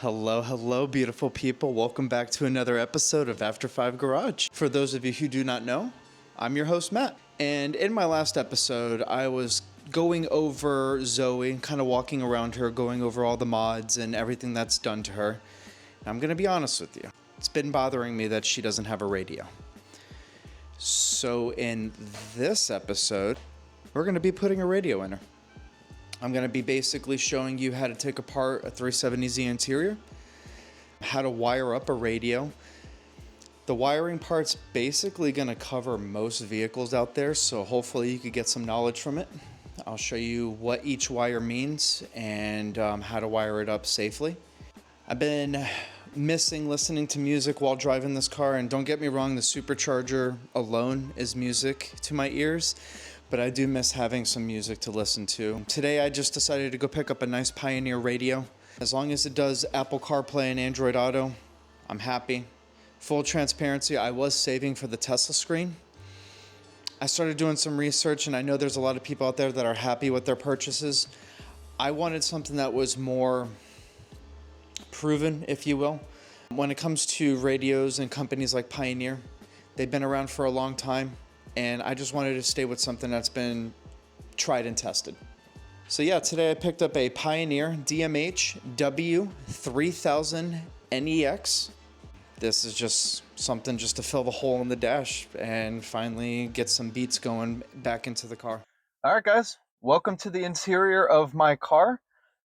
Hello, beautiful people. Welcome back to another episode of After 5 Garage. For those of you who do not know, I'm your host, Matt. And in my last episode, I was going over Zoe, kind of walking around her, going over all the mods and everything that's done to her. And I'm going to be honest with you. It's been bothering me that she doesn't have a radio. So in this episode, we're going to be putting a radio in her. I'm going to be basically showing you how to take apart a 370Z interior, how to wire up a radio. The wiring part's basically going to cover most vehicles out there, so hopefully you could get some knowledge from it. I'll show you what each wire means and how to wire it up safely. I've been missing listening to music while driving this car, and don't get me wrong, the supercharger alone is music to my ears. But I do miss having some music to listen to. Today I just decided to go pick up a nice Pioneer radio. As long as it does Apple CarPlay and Android Auto, I'm happy. Full transparency, I was saving for the Tesla screen. I started doing some research, and I know there's a lot of people out there that are happy with their purchases. I wanted something that was more proven, if you will. When it comes to radios and companies like Pioneer, they've been around for a long time. And I just wanted to stay with something that's been tried and tested. So yeah, today I picked up a Pioneer DMH-W3000NEX. This is just something just to fill the hole in the dash and finally get some beats going back into the car. All right, guys, welcome to the interior of my car.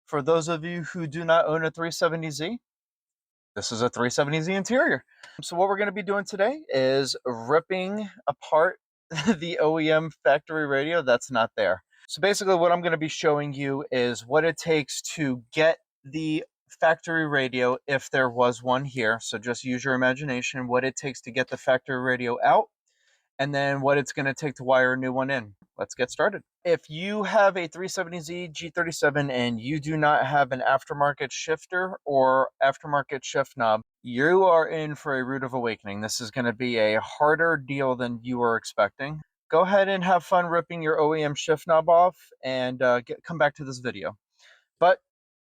For those of you who do not own a 370Z, this is a 370Z interior. So what we're going to be doing today is ripping apart the OEM factory radio that's not there. So basically what I'm going to be showing you is what it takes to get the factory radio, if there was one here. So just use your imagination, what it takes to get the factory radio out, and then what it's going to take to wire a new one in. Let's get started. If you have a 370Z G37 and you do not have an aftermarket shifter or aftermarket shift knob, you are in for a rude awakening. This is going to be a harder deal than you were expecting. Go ahead and have fun ripping your OEM shift knob off and come back to this video. But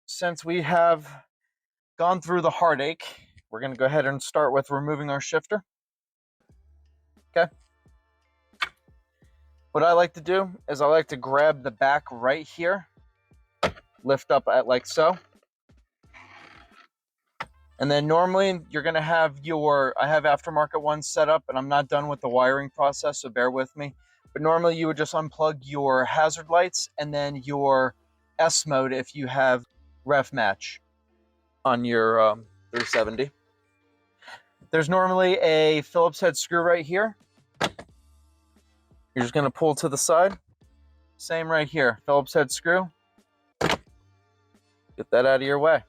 since we have gone through the heartache, we're going to go ahead and start with removing our shifter. Okay. What I like to do is I like to grab the back right here, lift up at like so. And then normally you're going to have I have aftermarket ones set up, and I'm not done with the wiring process, so bear with me. But normally you would just unplug your hazard lights and then your S mode if you have ref match on your 370. There's normally a Phillips head screw right here. You're just going to pull to the side. Same right here, Phillips head screw. Get that out of your way.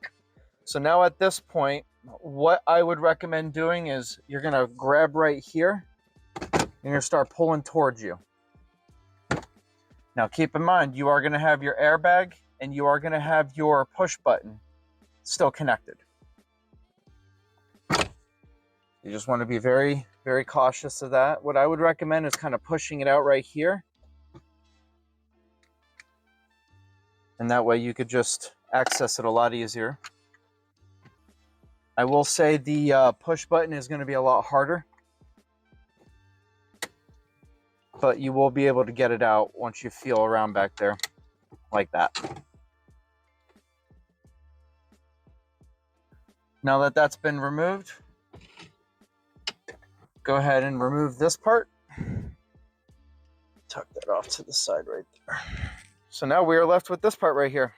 So now at this point, what I would recommend doing is you're going to grab right here and you're going to start pulling towards you. Now keep in mind, you are going to have your airbag and you are going to have your push button still connected. You just want to be very, very cautious of that. What I would recommend is kind of pushing it out right here. And that way you could just access it a lot easier. I will say the push button is going to be a lot harder, but you will be able to get it out once you feel around back there like that. Now that that's been removed, go ahead and remove this part. Tuck that off to the side right there. So now we are left with this part right here.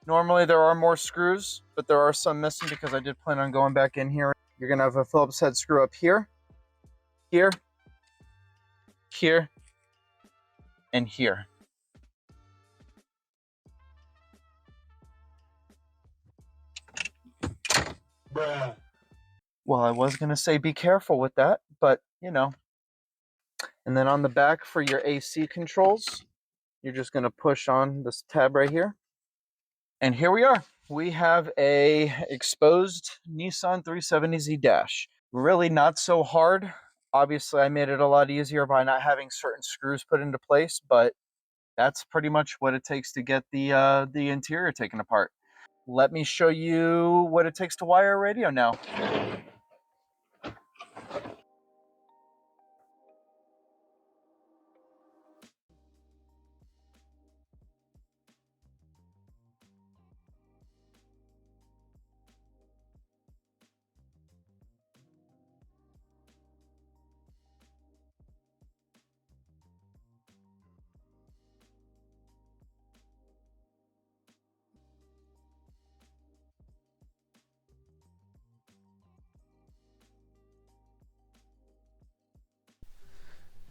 Normally there are more screws, but there are some missing because I did plan on going back in here. You're going to have a Phillips head screw up here, here, here, and here. Bruh. Well, I was going to say be careful with that, but you know. And then on the back for your AC controls, you're just going to push on this tab right here. And here we are. We have a exposed Nissan 370Z dash. Really not so hard. Obviously, I made it a lot easier by not having certain screws put into place, but that's pretty much what it takes to get the interior taken apart. let me show you what it takes to wire a radio now.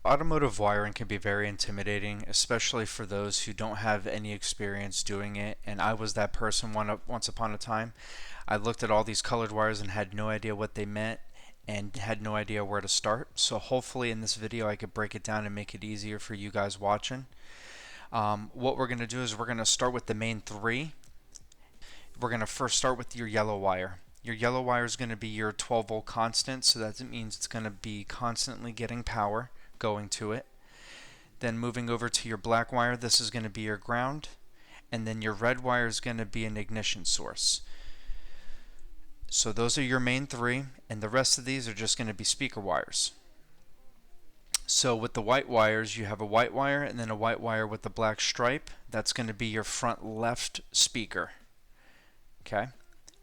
Automotive wiring can be very intimidating, especially for those who don't have any experience doing it, and I was that person once upon a time. I looked at all these colored wires and had no idea what they meant and had no idea where to start. So hopefully in this video I could break it down and make it easier for you guys watching. What we're going to do is we're going to start with the main three. We're going to first start with your yellow wire. Your yellow wire is going to be your 12 volt constant, so that means it's going to be constantly getting power going to it. Then moving over to your black wire, this is going to be your ground, and then your red wire is going to be an ignition source. So those are your main three, and the rest of these are just going to be speaker wires. So with the white wires, you have a white wire and then a white wire with the black stripe. That's going to be your front left speaker. Okay.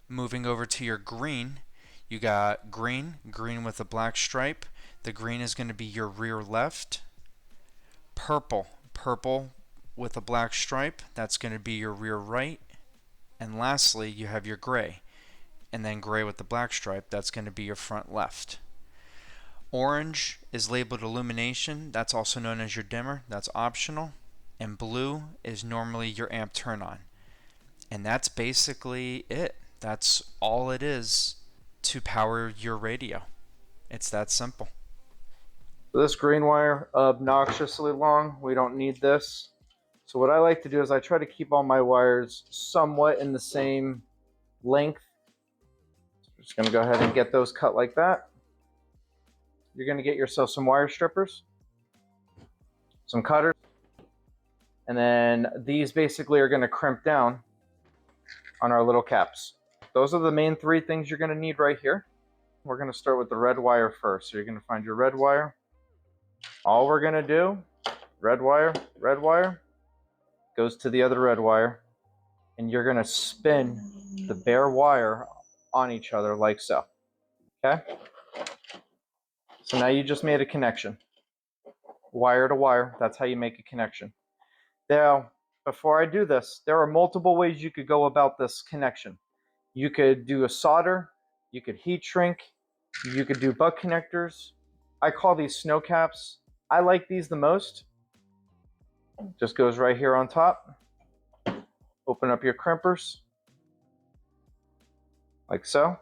Moving over to your green, you got green with a black stripe. The green is going to be your rear left. Purple with a black stripe. That's going to be your rear right. And lastly, you have your gray. And then gray with the black stripe, that's going to be your front left. Orange is labeled illumination. That's also known as your dimmer. That's optional. And blue is normally your amp turn on. And that's basically it. That's all it is to power your radio. It's that simple. This green wire, obnoxiously long. We don't need this. So what I like to do is I try to keep all my wires somewhat in the same length. Just going to go ahead and get those cut like that. You're going to get yourself some wire strippers, some cutters, and then these basically are going to crimp down on our little caps. Those are the main three things you're going to need right here. We're going to start with the red wire first. So you're going to find your red wire. All we're going to do, red wire, goes to the other red wire, and you're going to spin the bare wire on each other like so. Okay? So now you just made a connection. Wire to wire, that's how you make a connection. Now, before I do this, there are multiple ways you could go about this connection. You could do a solder, you could heat shrink, you could do butt connectors. I call these snow caps. I like these the most. Just goes right here on top. Open up your crimpers, like so.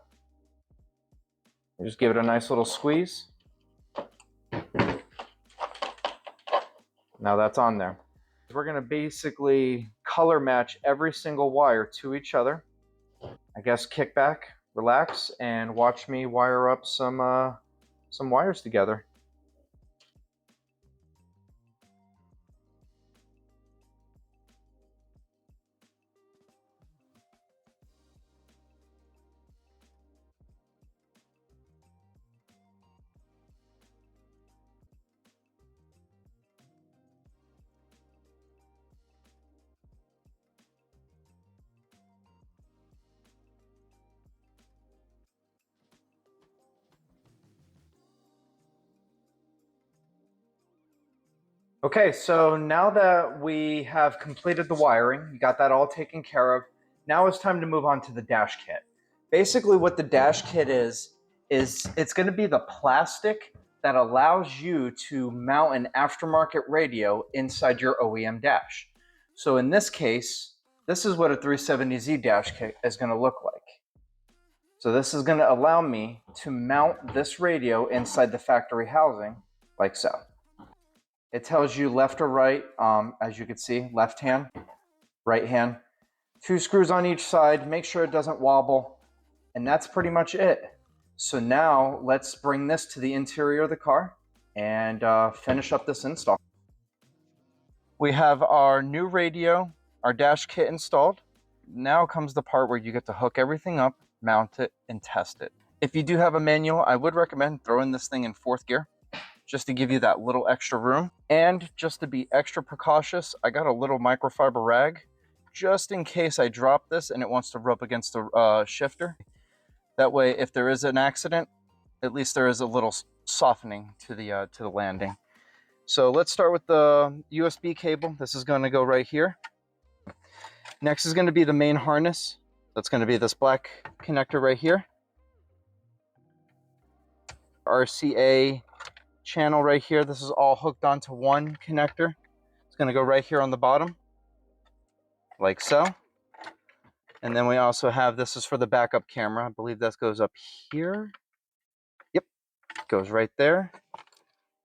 You just give it a nice little squeeze. Now that's on there. We're going to basically color match every single wire to each other. I guess kick back, relax, and watch me wire up some wires together. Okay, so now that we have completed the wiring, you got that all taken care of, now it's time to move on to the dash kit. Basically what the dash kit is it's going to be the plastic that allows you to mount an aftermarket radio inside your OEM dash. So in this case, this is what a 370Z dash kit is going to look like. So this is going to allow me to mount this radio inside the factory housing like so. It tells you left or right, as you can see, left hand, right hand. 2 screws on each side, make sure it doesn't wobble, and that's pretty much it. So now let's bring this to the interior of the car and finish up this install. We have our new radio, our dash kit installed. now comes the part where you get to hook everything up, mount it, and test it. If you do have a manual, I would recommend throwing this thing in 4th gear, just to give you that little extra room. And just to be extra precautious, I got a little microfiber rag, just in case I drop this and it wants to rub against the shifter. That way, if there is an accident, at least there is a little softening to the landing. So let's start with the USB cable. This is going to go right here. Next is going to be the main harness. That's going to be this black connector right here. RCA channel right here. This is all hooked onto one connector. It's going to go right here on the bottom, like so. And then we also have, this is for the backup camera. I believe that goes up here. Yep, goes right there.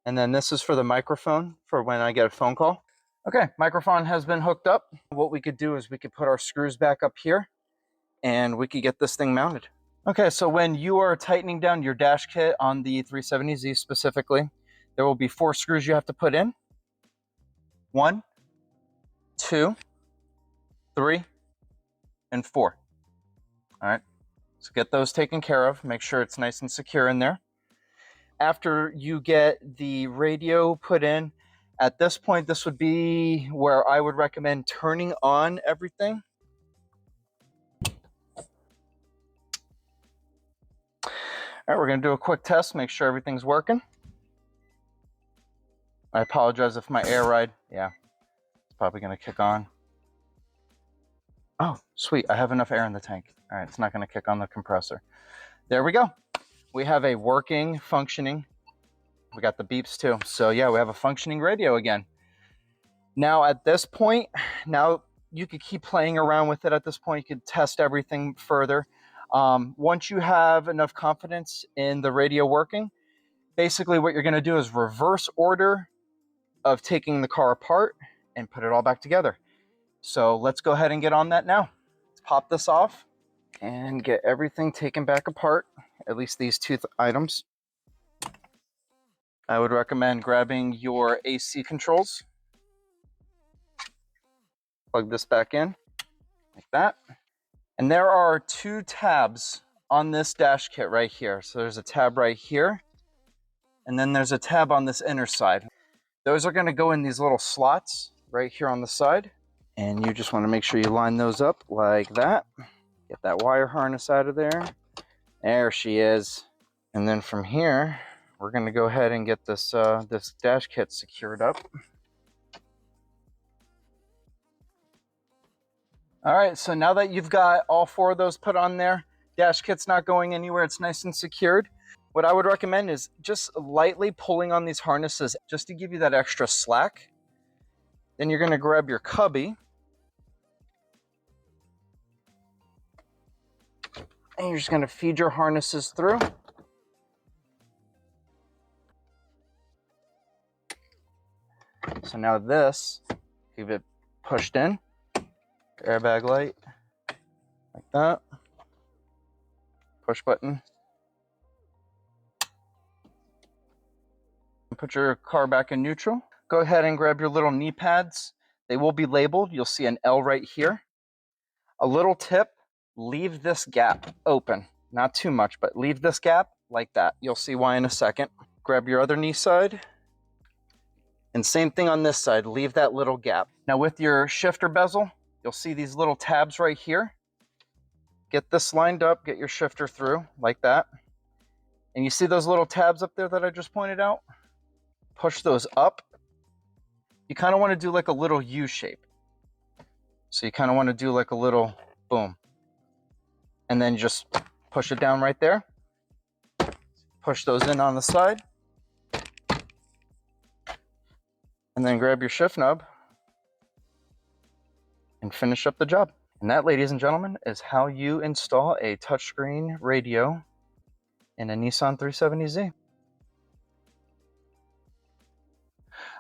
And then this is for the microphone for when I get a phone call. Okay, microphone has been hooked up. What we could do is we could put our screws back up here and we could get this thing mounted. Okay, so when you are tightening down your dash kit on the 370Z specifically, there will be 4 screws you have to put in. 1, 2, 3, and 4. All right, so get those taken care of. Make sure it's nice and secure in there. After you get the radio put in, at this point, this would be where I would recommend turning on everything. All right, we're going to do a quick test, make sure everything's working. I apologize if my air ride, yeah, it's probably going to kick on. Oh, sweet, I have enough air in the tank. All right, it's not going to kick on the compressor. There we go. We have a working, functioning, we got the beeps too. So yeah, we have a functioning radio again. Now at this point, now you could keep playing around with it at this point. You could test everything further. Once you have enough confidence in the radio working, basically what you're going to do is reverse order of taking the car apart and put it all back together. So let's go ahead and get on that now. Let's pop this off and get everything taken back apart, at least these 2 items. I would recommend grabbing your AC controls. Plug this back in like that. And there are 2 tabs on this dash kit right here. So there's a tab right here, and then there's a tab on this inner side. Those are going to go in these little slots right here on the side. And you just want to make sure you line those up like that. Get that wire harness out of there. There she is. And then from here, we're going to go ahead and get this this dash kit secured up. All right, so now that you've got all 4 of those put on there, dash kit's not going anywhere, it's nice and secured. What I would recommend is just lightly pulling on these harnesses just to give you that extra slack. Then you're going to grab your cubby. And you're just going to feed your harnesses through. So now this, keep it pushed in. Airbag light, like that. Push button. Put your car back in neutral. Go ahead and grab your little knee pads. They will be labeled. You'll see an L right here. A little tip, leave this gap open. Not too much, but leave this gap like that. You'll see why in a second. Grab your other knee side. And same thing on this side, leave that little gap. Now with your shifter bezel, you'll see these little tabs right here. Get this lined up, get your shifter through like that. And you see those little tabs up there that I just pointed out? Push those up. You kind of want to do like a little U shape. So you kind of want to do like a little boom. And then just push it down right there. Push those in on the side. And then grab your shift knob and finish up the job. And that, ladies and gentlemen, is how you install a touchscreen radio in a Nissan 370Z.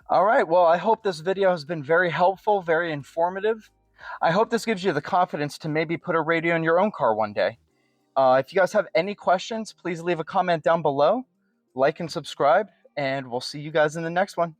All right, well, I hope this video has been very helpful, very informative. I hope this gives you the confidence to maybe put a radio in your own car one day. If you guys have any questions, please leave a comment down below, like and subscribe, and we'll see you guys in the next one.